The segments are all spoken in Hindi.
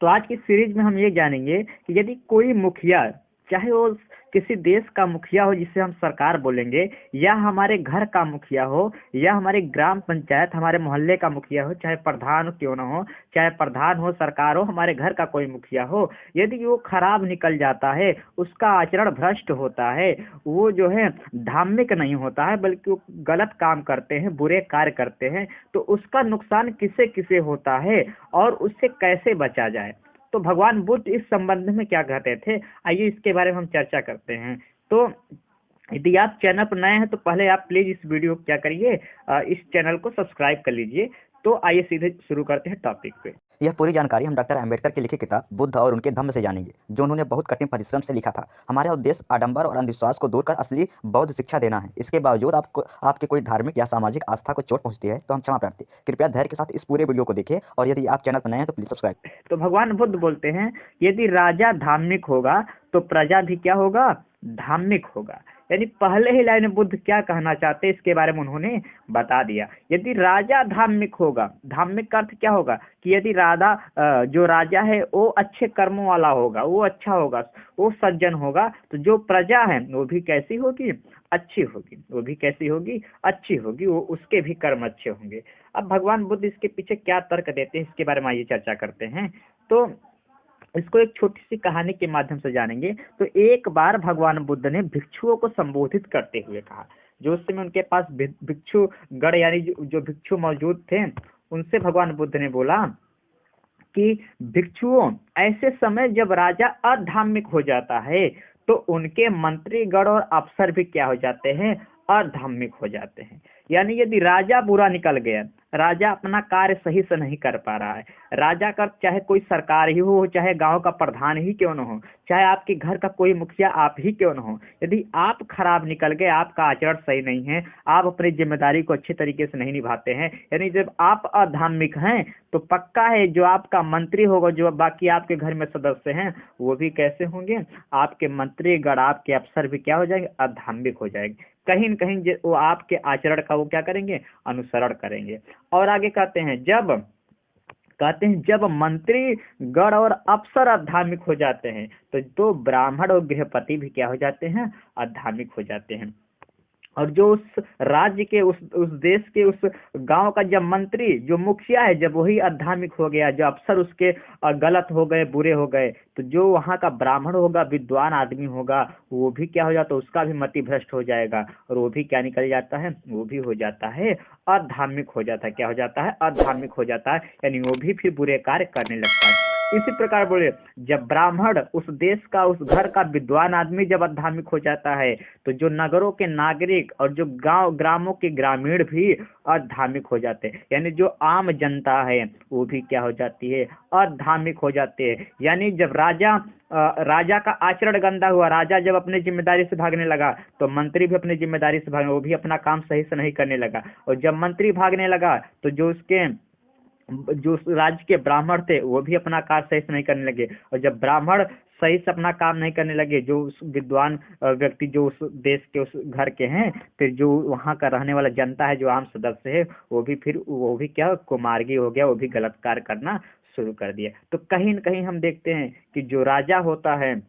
तो आज की सीरीज में हम ये जानेंगे कि यदि कोई मुखिया, चाहे वो किसी देश का मुखिया हो जिसे हम सरकार बोलेंगे, या हमारे घर का मुखिया हो, या हमारी ग्राम पंचायत हमारे मोहल्ले का मुखिया हो, चाहे प्रधान क्यों ना हो, चाहे प्रधान हो, सरकार हो, हमारे घर का कोई मुखिया हो, यदि वो खराब निकल जाता है, उसका आचरण भ्रष्ट होता है, वो जो है धार्मिक नहीं होता है बल्कि वो गलत काम करते हैं, बुरे कार्य करते हैं, तो उसका नुकसान किसे किसे होता है और उससे कैसे बचा जाए। तो भगवान बुद्ध इस संबंध में क्या कहते थे, आइए इसके बारे में हम चर्चा करते हैं। तो यदि आप चैनल पर नए हैं तो पहले आप प्लीज इस वीडियो को क्या करिए, इस चैनल को सब्सक्राइब कर लीजिए। तो आइए सीधे शुरू करते हैं टॉपिक पे। यह पूरी जानकारी हम डॉक्टर अंबेडकर की लिखी किताब बुद्ध और उनके धम्म से जानेंगे, जो उन्होंने बहुत कठिन परिश्रम से लिखा था। हमारा उद्देश्य आडंबर और अंधविश्वास को दूर कर असली बौद्ध शिक्षा देना है। इसके बावजूद आपके कोई धार्मिक या सामाजिक आस्था को चोट पहुंचती है तो हम क्षमा प्रार्थी। कृपया धैर्य के साथ इस पूरे वीडियो को देखें, और यदि आप चैनल पर नए हैं तो प्लीज सब्सक्राइब। तो भगवान बुद्ध बोलते हैं, यदि राजा धार्मिक होगा तो प्रजा भी क्या होगा, धार्मिक होगा। यानी पहले ही लाइन में बुद्ध क्या कहना चाहते हैं इसके बारे में उन्होंने बता दिया। यदि राजा धार्मिक होगा, धार्मिक का अर्थ क्या होगा कि यदि जो राजा है वो अच्छे कर्मों वाला होगा, वो अच्छा होगा, वो सज्जन होगा, तो जो प्रजा है वो भी कैसी होगी, अच्छी होगी। वो भी कैसी होगी, अच्छी होगी, वो उसके भी कर्म अच्छे होंगे। अब भगवान बुद्ध इसके पीछे क्या तर्क देते हैं इसके बारे में आइए चर्चा करते हैं। तो इसको एक छोटी सी कहानी के माध्यम से जानेंगे। तो एक बार भगवान बुद्ध ने भिक्षुओं को संबोधित करते हुए कहा, जो उस समय उनके पास भिक्षु गण यानी जो भिक्षु मौजूद थे, उनसे भगवान बुद्ध ने बोला कि भिक्षुओं, ऐसे समय जब राजा अधार्मिक हो जाता है तो उनके मंत्रीगण और अफसर भी क्या हो जाते हैं, अधार्मिक हो जाते हैं। यानी यदि राजा बुरा निकल गया, राजा अपना कार्य सही से नहीं कर पा रहा है, राजा का चाहे कोई सरकार ही हो, चाहे गांव का प्रधान ही क्यों न हो, चाहे आपके घर का कोई मुखिया आप ही क्यों न हो, यदि आप खराब निकल गए, आपका आचरण सही नहीं है, आप अपनी जिम्मेदारी को अच्छे तरीके से नहीं निभाते हैं, यानी जब आप अधार्मिक हैं तो पक्का है जो आपका मंत्री होगा, जो बाकी आपके घर में सदस्य हैं, वो भी कैसे होंगे, आपके मंत्रीगण, आपके अफसर भी क्या हो जाएंगे, अधार्मिक हो जाएंगे। कहीं न कहीं वो आपके आचरण का वो क्या करेंगे, अनुसरण करेंगे। और आगे कहते हैं जब मंत्री गण और अफसर अधार्मिक हो जाते हैं तो ब्राह्मण और गृहपति भी क्या हो जाते हैं, अधार्मिक हो जाते हैं। और जो उस राज्य के, उस देश के, उस गांव का जब मंत्री, जो मुखिया है, जब वही अधार्मिक हो गया, जो अफसर उसके गलत हो गए, बुरे हो गए, तो जो वहां का ब्राह्मण होगा, विद्वान आदमी होगा, वो भी क्या हो जाता है, उसका भी मति भ्रष्ट हो जाएगा, और वो भी क्या निकल जाता है, वो भी हो जाता है अधार्मिक हो जाता है। क्या हो जाता है, अधार्मिक हो जाता है, यानी वो भी फिर बुरे कार्य करने लगता है। इसी प्रकार बोले, जब ब्राह्मण, उस देश का, उस घर का विद्वान आदमी जब अधार्मिक हो जाता है तो जो नगरों के नागरिक और जो ग्रामों के ग्रामीण भी अधार्मिक हो जाते हैं। यानी जो आम जनता है वो भी क्या हो जाती है, अधार्मिक हो जाते हैं। यानी जब राजा का आचरण गंदा हुआ, राजा जब अपनी जिम्मेदारी से भागने लगा तो मंत्री भी अपनी जिम्मेदारी से भागने, वो भी अपना काम सही से नहीं करने लगा। और जब मंत्री भागने लगा तो जो राज्य के ब्राह्मण थे वो भी अपना कार्य सही से नहीं करने लगे। और जब ब्राह्मण सही से अपना काम नहीं करने लगे, जो उस विद्वान व्यक्ति जो उस देश के, उस घर के हैं, फिर जो वहां का रहने वाला जनता है, जो आम सदस्य है, वो भी क्या, कुमार्गी हो गया, वो भी गलत कार्य करना शुरू कर दिया। तो कहीं न कहीं हम देखते हैं कि जो राजा होता है,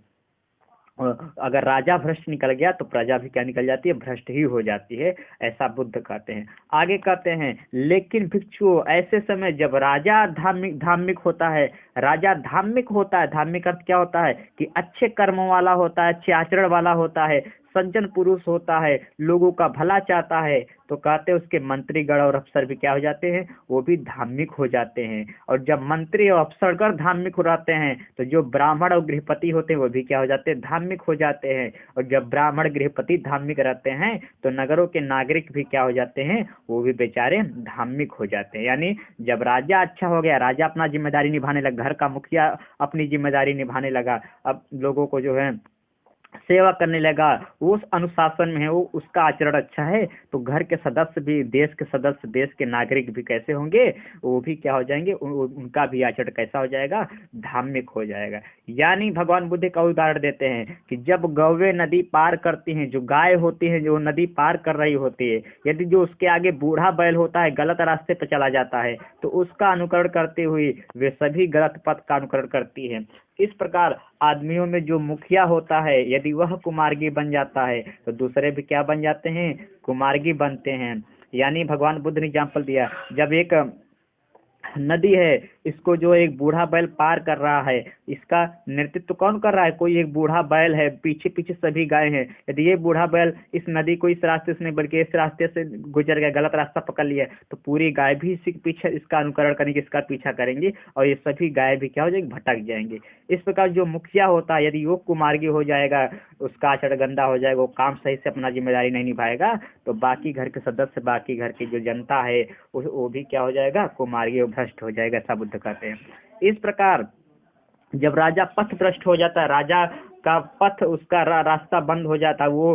अगर राजा भ्रष्ट निकल गया तो प्रजा भी क्या निकल जाती है, भ्रष्ट ही हो जाती है, ऐसा बुद्ध कहते हैं। आगे कहते हैं, लेकिन भिक्षुओं, ऐसे समय जब राजा धार्मिक होता है, राजा धार्मिक होता है, धार्मिक अर्थ क्या होता है कि अच्छे कर्मों वाला होता है, अच्छे आचरण वाला होता है, सज्जन पुरुष होता है, लोगों का भला चाहता है, तो कहते हैं उसके मंत्रीगण और अफसर भी क्या हो जाते हैं, वो भी धार्मिक हो जाते हैं। और जब मंत्री और अफसरगण धार्मिक हो जाते हैं तो जो ब्राह्मण और गृहपति होते हैं वो भी क्या हो जाते हैं, धार्मिक हो जाते हैं। और जब ब्राह्मण गृहपति धार्मिक रहते हैं तो नगरों के नागरिक भी क्या हो जाते हैं, वो भी बेचारे धार्मिक हो जाते हैं। यानी जब राजा अच्छा हो गया, राजा अपना जिम्मेदारी निभाने लगा, घर का मुखिया अपनी जिम्मेदारी निभाने लगा, अब लोगों को जो है सेवा करने लगा, वो उस अनुशासन में है, वो उसका आचरण अच्छा है, तो घर के सदस्य भी, देश के सदस्य, देश के नागरिक भी कैसे होंगे, वो भी क्या हो जाएंगे, उनका भी आचरण कैसा हो जाएगा, धार्मिक हो जाएगा। यानी भगवान बुद्ध का उदाहरण देते हैं कि जब गौवें नदी पार करती हैं, जो गाय होती है जो नदी पार कर रही होती है, यदि जो उसके आगे बूढ़ा बैल होता है गलत रास्ते पर चला जाता है, तो उसका अनुकरण करते हुए वे सभी गलत पथ का अनुकरण करती है। इस प्रकार आदमियों में जो मुखिया होता है, यदि वह कुमार्गी बन जाता है, तो दूसरे भी क्या बन जाते हैं, कुमार्गी बनते हैं। यानी भगवान बुद्ध ने एग्जाम्पल दिया, जब एक नदी है, इसको जो एक बूढ़ा बैल पार कर रहा है, इसका नेतृत्व कौन कर रहा है, कोई एक बूढ़ा बैल है, पीछे पीछे सभी गाय हैं। यदि ये बूढ़ा बैल इस नदी को इस रास्ते से नहीं बल्कि इस रास्ते से गुजर गया, गलत रास्ता पकड़ लिया, तो पूरी गाय भी इसी के पीछे इसका अनुकरण करेंगे, इसका पीछा करेंगे, और ये सभी गाय भी क्या हो जाएंगे, भटक जाएंगे। इस प्रकार जो मुखिया होता है, यदि वो कुमार्गी हो जाएगा, उसका आचरण गंदा हो जाएगा, वो काम सही से अपना जिम्मेदारी नहीं निभाएगा, तो बाकी घर के सदस्य, बाकी घर की जो जनता है, वो भी क्या हो जाएगा, कुमार्गी और भ्रष्ट हो जाएगा, ऐसा बुद्ध कहते हैं। इस प्रकार जब राजा पथ भ्रष्ट हो जाता है, राजा का पथ, उसका रास्ता बंद हो जाता है, वो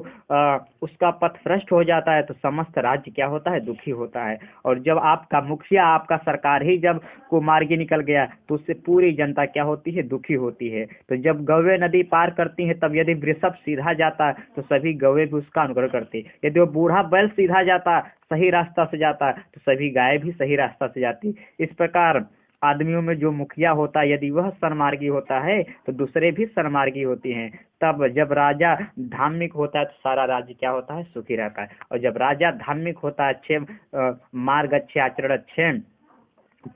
उसका पथ भ्रष्ट हो जाता है, तो समस्त राज्य क्या होता है, दुखी होता है। और जब आपका मुखिया, आपका सरकार ही जब कुमार्गी निकल गया, तो उससे पूरी जनता क्या होती है, दुखी होती है। तो जब गौवें नदी पार करती हैं, तब यदि वृषभ सीधा जाता तो सभी गौवें भी उसका अनुकरण करती, यदि वो बूढ़ा बैल सीधा जाता, सही रास्ता से जाता, तो सभी गाय भी सही रास्ता से जाती। इस प्रकार आदमियों में जो मुखिया होता है, यदि वह सन्मार्गी होता है, तो दूसरे भी सन्मार्गी होती हैं। तब जब राजा धार्मिक होता है, तो सारा राज्य क्या होता है, सुखी रहता है। और जब राजा धार्मिक होता है, अच्छे मार्ग, अच्छे आचरण, अच्छे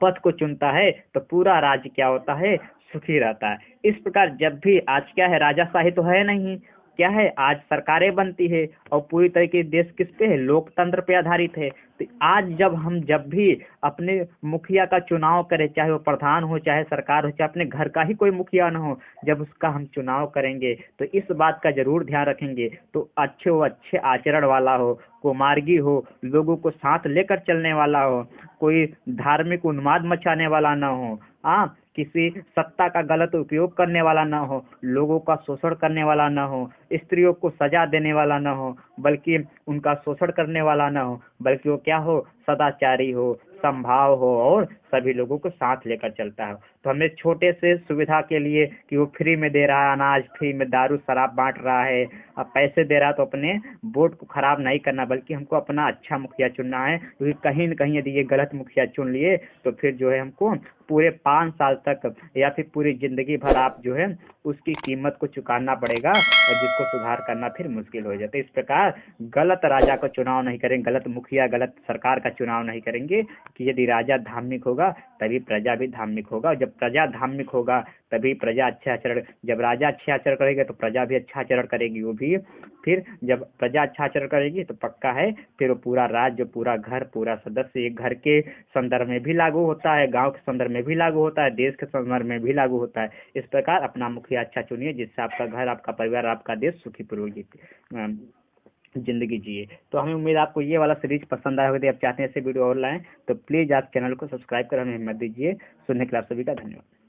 पथ को चुनता है, तो पूरा राज्य क्या होता है, सुखी रहता है। इस प्रकार जब भी आज क्या है, राजाशाही तो है नहीं, क्या है, आज सरकारें बनती है, और पूरी तरीके से देश किस पे है, लोकतंत्र पे आधारित है। तो आज जब भी अपने मुखिया का चुनाव करें, चाहे वो प्रधान हो, चाहे सरकार हो, चाहे अपने घर का ही कोई मुखिया न हो, जब उसका हम चुनाव करेंगे, तो इस बात का जरूर ध्यान रखेंगे, तो अच्छे आचरण वाला हो, कुमार्गी हो, लोगों को साथ लेकर चलने वाला हो, कोई धार्मिक उन्माद मचाने वाला ना हो, हाँ, किसी सत्ता का गलत उपयोग करने वाला ना हो, लोगों का शोषण करने वाला ना हो, स्त्रियों को सजा देने वाला ना हो, बल्कि उनका शोषण करने वाला ना हो, बल्कि वो क्या हो, सदाचारी हो, संभाव हो, और सभी लोगों को साथ लेकर चलता है। तो हमें छोटे से सुविधा के लिए कि वो फ्री में दे रहा है अनाज, फ्री में दारू शराब बांट रहा है, अब पैसे दे रहा है, तो अपने वोट को खराब नहीं करना, बल्कि हमको अपना अच्छा मुखिया चुनना है। क्योंकि कहीं न कहीं यदि ये गलत मुखिया चुन लिए, तो फिर जो है हमको पूरे 5 साल तक या फिर पूरी जिंदगी भर आप जो है उसकी कीमत को चुकाना पड़ेगा, और जिसको सुधार करना फिर मुश्किल हो जाता है। इस प्रकार गलत राजा का चुनाव नहीं करेंगे, गलत मुखिया, गलत सरकार का चुनाव नहीं करेंगे, कि यदि राजा धार्मिक होगा तभी प्रजा भी धार्मिक होगा, और जब प्रजा धार्मिक होगा तभी प्रजा अच्छा आचरण, जब राजा अच्छा आचरण करेगा तो प्रजा भी अच्छा आचरण करेगी, वो भी फिर जब प्रजा अच्छा आचरण करेगी तो पक्का है, फिर वो पूरा राज्य, पूरा घर, पूरा सदस्य, एक घर के संदर्भ में भी लागू होता है, गांव के संदर्भ में भी लागू होता है, देश के संदर्भ में भी लागू होता है। इस प्रकार अपना मुखिया अच्छा चुनिए, जिससे आपका घर, आपका परिवार, आपका देश सुखी पूर्वक जिंदगी जिए। तो हमें उम्मीद है आपको ये वाला सीरीज पसंद आया होगा। यदि आप चाहते हैं ऐसे वीडियो और लाएं, तो प्लीज़ आप चैनल को सब्सक्राइब कर हमें हिम्मत दीजिए। सुनने के लिए आप सभी का धन्यवाद।